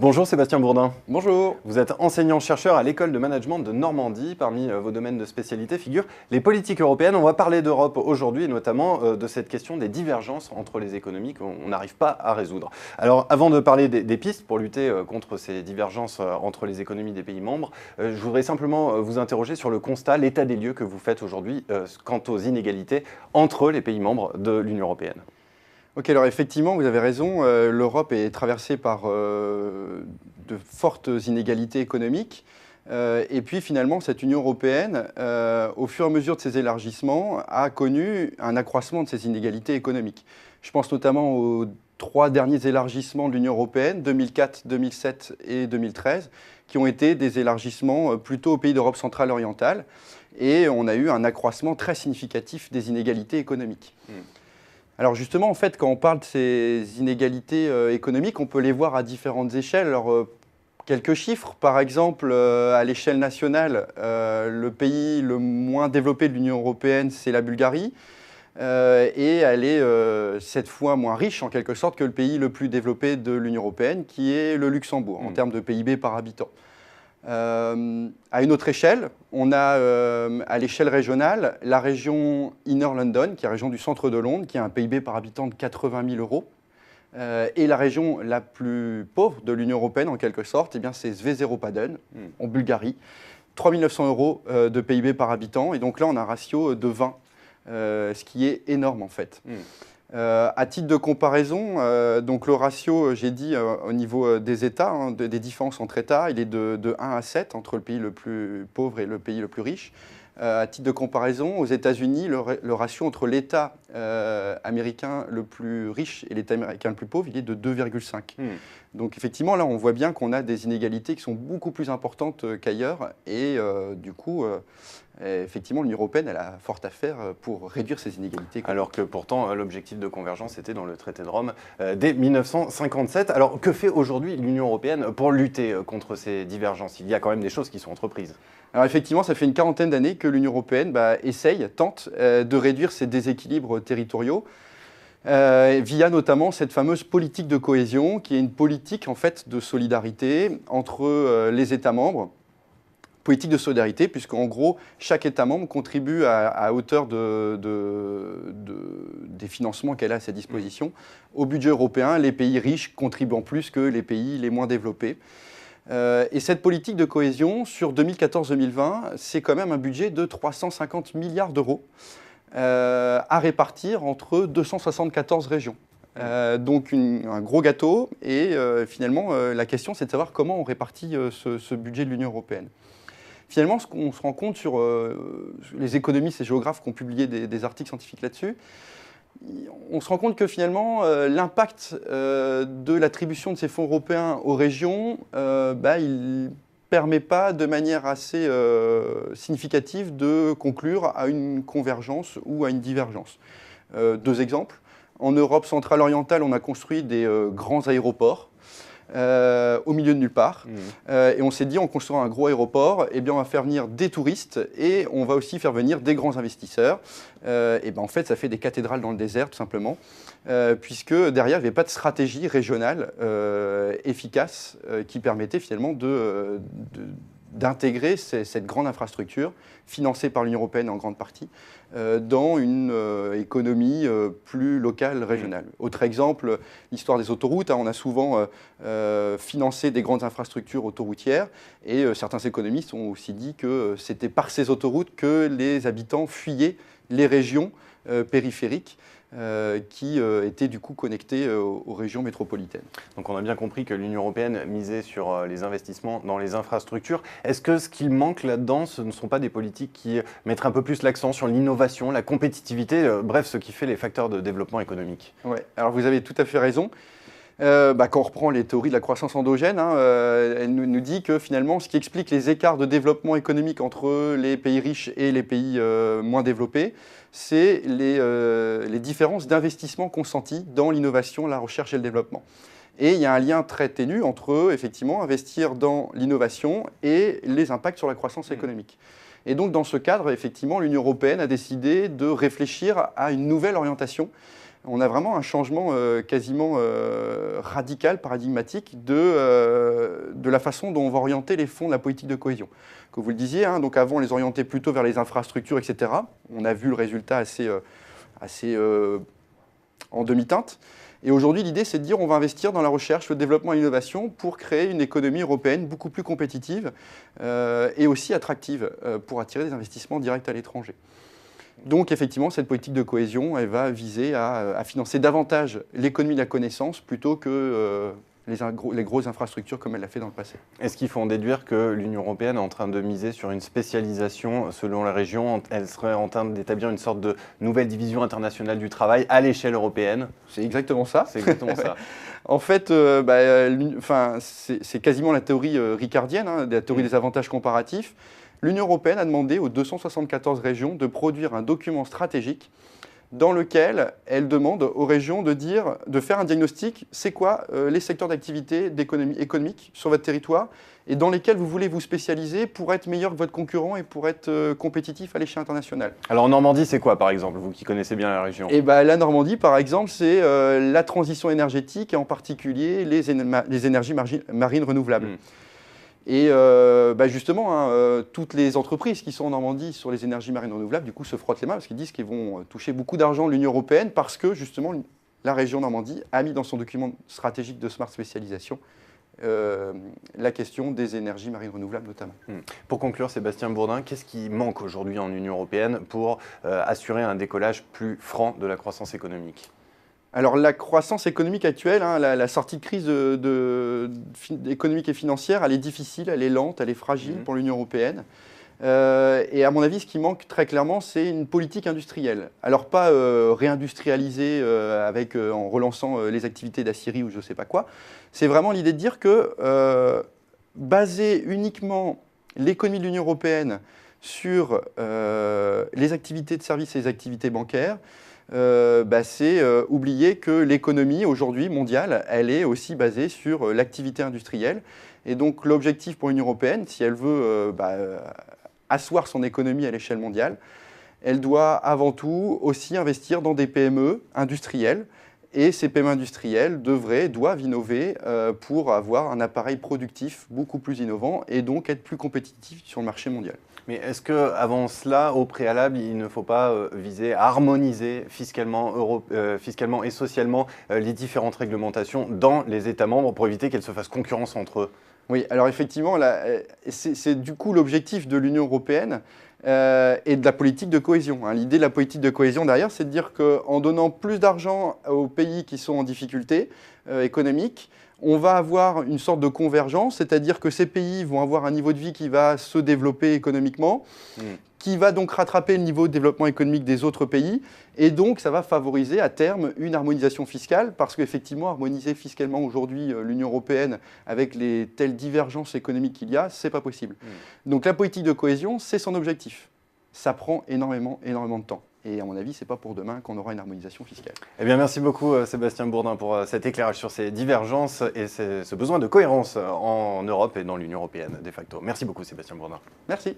Bonjour Sébastien Bourdin. Bonjour. Vous êtes enseignant-chercheur à l'école de management de Normandie. Parmi vos domaines de spécialité figurent les politiques européennes. On va parler d'Europe aujourd'hui et notamment de cette question des divergences entre les économies qu'on n'arrive pas à résoudre. Alors avant de parler des pistes pour lutter contre ces divergences entre les économies des pays membres, je voudrais simplement vous interroger sur le constat, l'état des lieux que vous faites aujourd'hui quant aux inégalités entre les pays membres de l'Union européenne. Ok, alors effectivement, vous avez raison, l'Europe est traversée par de fortes inégalités économiques. Et puis finalement, cette Union européenne, au fur et à mesure de ses élargissements, a connu un accroissement de ces inégalités économiques. Je pense notamment aux 3 derniers élargissements de l'Union européenne, 2004, 2007 et 2013, qui ont été des élargissements plutôt aux pays d'Europe centrale et orientale. Et on a eu un accroissement très significatif des inégalités économiques. Alors justement, en fait, quand on parle de ces inégalités économiques, on peut les voir à différentes échelles. Alors, quelques chiffres, par exemple, à l'échelle nationale, le pays le moins développé de l'Union européenne, c'est la Bulgarie. Et elle est 7 fois moins riche, en quelque sorte, que le pays le plus développé de l'Union européenne, qui est le Luxembourg, en termes de PIB par habitant. À une autre échelle, on a à l'échelle régionale la région Inner London, qui est la région du centre de Londres, qui a un PIB par habitant de 80 000 euros. Et la région la plus pauvre de l'Union européenne, en quelque sorte, eh bien, c'est Székelypalota, en Bulgarie. 3 900 euros de PIB par habitant. Et donc là, on a un ratio de 20, ce qui est énorme en fait. À titre de comparaison, donc le ratio, j'ai dit, au niveau des États, des différences entre États, il est de 1 à 7 entre le pays le plus pauvre et le pays le plus riche. À titre de comparaison, aux États-Unis, le ratio entre l'État américain le plus riche et l'État américain le plus pauvre, il est de 2,5. Donc effectivement, là, on voit bien qu'on a des inégalités qui sont beaucoup plus importantes qu'ailleurs. Et du coup, effectivement, l'Union européenne, elle a fort à faire pour réduire ces inégalités. Alors que pourtant, l'objectif de convergence était dans le traité de Rome dès 1957. Alors que fait aujourd'hui l'Union européenne pour lutter contre ces divergences? Il y a quand même des choses qui sont entreprises. Alors effectivement, ça fait une quarantaine d'années que l'Union européenne tente de réduire ces déséquilibres territoriaux via notamment cette fameuse politique de cohésion, qui est une politique en fait de solidarité entre les États membres. Politique de solidarité, puisqu'en gros, chaque État membre contribue à hauteur des financements qu'elle a à sa disposition. Au budget européen, les pays riches contribuent plus que les pays les moins développés. Et cette politique de cohésion, sur 2014-2020, c'est quand même un budget de 350 milliards d'euros à répartir entre 274 régions. Donc un gros gâteau. Et finalement, la question, c'est de savoir comment on répartit ce budget de l'Union européenne. Finalement, ce qu'on se rend compte sur les économistes et géographes qui ont publié des articles scientifiques là-dessus, on se rend compte que finalement, l'impact de l'attribution de ces fonds européens aux régions, il ne permet pas de manière assez significative de conclure à une convergence ou à une divergence. 2 exemples. En Europe centrale-orientale, on a construit des grands aéroports. Au milieu de nulle part. Et on s'est dit, en construisant un gros aéroport, eh bien, on va faire venir des touristes et on va aussi faire venir des grands investisseurs. Et ben, en fait, ça fait des cathédrales dans le désert, tout simplement, puisque derrière, il n'y avait pas de stratégie régionale efficace qui permettait finalement d'intégrer cette grande infrastructure, financée par l'Union européenne en grande partie, dans une économie plus locale, régionale. Autre exemple, l'histoire des autoroutes. On a souvent financé des grandes infrastructures autoroutières et certains économistes ont aussi dit que c'était par ces autoroutes que les habitants fuyaient les régions périphériques qui étaient du coup connectées aux régions métropolitaines. Donc on a bien compris que l'Union européenne misait sur les investissements dans les infrastructures. Est-ce que ce qu'il manque là-dedans, ce ne sont pas des politiques qui mettraient un peu plus l'accent sur l'innovation, la compétitivité, bref, ce qui fait les facteurs de développement économique? Oui, alors vous avez tout à fait raison. Quand on reprend les théories de la croissance endogène, elle nous dit que finalement, ce qui explique les écarts de développement économique entre les pays riches et les pays moins développés, c'est les différences d'investissement consentis dans l'innovation, la recherche et le développement. Et il y a un lien très ténu entre, effectivement, investir dans l'innovation et les impacts sur la croissance économique. Et donc, dans ce cadre, effectivement, l'Union européenne a décidé de réfléchir à une nouvelle orientation On a vraiment un changement quasiment radical, paradigmatique de la façon dont on va orienter les fonds de la politique de cohésion. Comme vous le disiez, hein, donc avant on les orientait plutôt vers les infrastructures, etc. On a vu le résultat assez en demi-teinte. Et aujourd'hui, l'idée, c'est de dire on va investir dans la recherche, le développement et l'innovation pour créer une économie européenne beaucoup plus compétitive et aussi attractive pour attirer des investissements directs à l'étranger. Donc effectivement, cette politique de cohésion, elle va viser à financer davantage l'économie de la connaissance plutôt que les grosses infrastructures comme elle l'a fait dans le passé. Est-ce qu'il faut en déduire que l'Union européenne est en train de miser sur une spécialisation selon les régions? Elle serait en train d'établir une sorte de nouvelle division internationale du travail à l'échelle européenne? C'est exactement ça. C'est exactement ça. En fait, c'est quasiment la théorie ricardienne, hein, la théorie des avantages comparatifs. L'Union européenne a demandé aux 274 régions de produire un document stratégique dans lequel elle demande aux régions de faire un diagnostic, c'est quoi les secteurs d'activité économique sur votre territoire et dans lesquels vous voulez vous spécialiser pour être meilleur que votre concurrent et pour être compétitif à l'échelle internationale. Alors en Normandie, c'est quoi par exemple, vous qui connaissez bien la région? La Normandie, par exemple, c'est la transition énergétique et en particulier les énergies marines renouvelables. Et justement, hein, toutes les entreprises qui sont en Normandie sur les énergies marines renouvelables, du coup, se frottent les mains parce qu'ils disent qu'ils vont toucher beaucoup d'argent de l'Union européenne parce que, justement, la région Normandie a mis dans son document stratégique de Smart Spécialisation la question des énergies marines renouvelables notamment. Pour conclure, Sébastien Bourdin, qu'est-ce qui manque aujourd'hui en Union européenne pour assurer un décollage plus franc de la croissance économique? Alors la croissance économique actuelle, hein, la sortie de crise économique et financière, elle est difficile, elle est lente, elle est fragile pour l'Union européenne. Et à mon avis, ce qui manque très clairement, c'est une politique industrielle. Alors pas réindustrialisée en relançant les activités d'Aciérie ou je ne sais pas quoi. C'est vraiment l'idée de dire que baser uniquement l'économie de l'Union européenne sur les activités de services et les activités bancaires, c'est oublier que l'économie aujourd'hui mondiale, elle est aussi basée sur l'activité industrielle. Et donc l'objectif pour l'Union européenne, si elle veut asseoir son économie à l'échelle mondiale, elle doit avant tout aussi investir dans des PME industrielles. Et ces PME industrielles doivent innover pour avoir un appareil productif beaucoup plus innovant et donc être plus compétitif sur le marché mondial. Mais est-ce qu'avant cela, au préalable, il ne faut pas viser à harmoniser fiscalement et socialement les différentes réglementations dans les États membres pour éviter qu'elles se fassent concurrence entre eux? Oui, alors effectivement, c'est du coup l'objectif de l'Union européenne et de la politique de cohésion. Hein. L'idée de la politique de cohésion derrière, c'est de dire qu'en donnant plus d'argent aux pays qui sont en difficulté économique, on va avoir une sorte de convergence, c'est-à-dire que ces pays vont avoir un niveau de vie qui va se développer économiquement, qui va donc rattraper le niveau de développement économique des autres pays, et donc ça va favoriser à terme une harmonisation fiscale, parce qu'effectivement, harmoniser fiscalement aujourd'hui l'Union européenne avec les telles divergences économiques qu'il y a, c'est pas possible. Donc la politique de cohésion, c'est son objectif. Ça prend énormément de temps. Et à mon avis, ce n'est pas pour demain qu'on aura une harmonisation fiscale. Eh bien, merci beaucoup Sébastien Bourdin pour cet éclairage sur ces divergences et ce besoin de cohérence en Europe et dans l'Union européenne de facto. Merci beaucoup Sébastien Bourdin. Merci.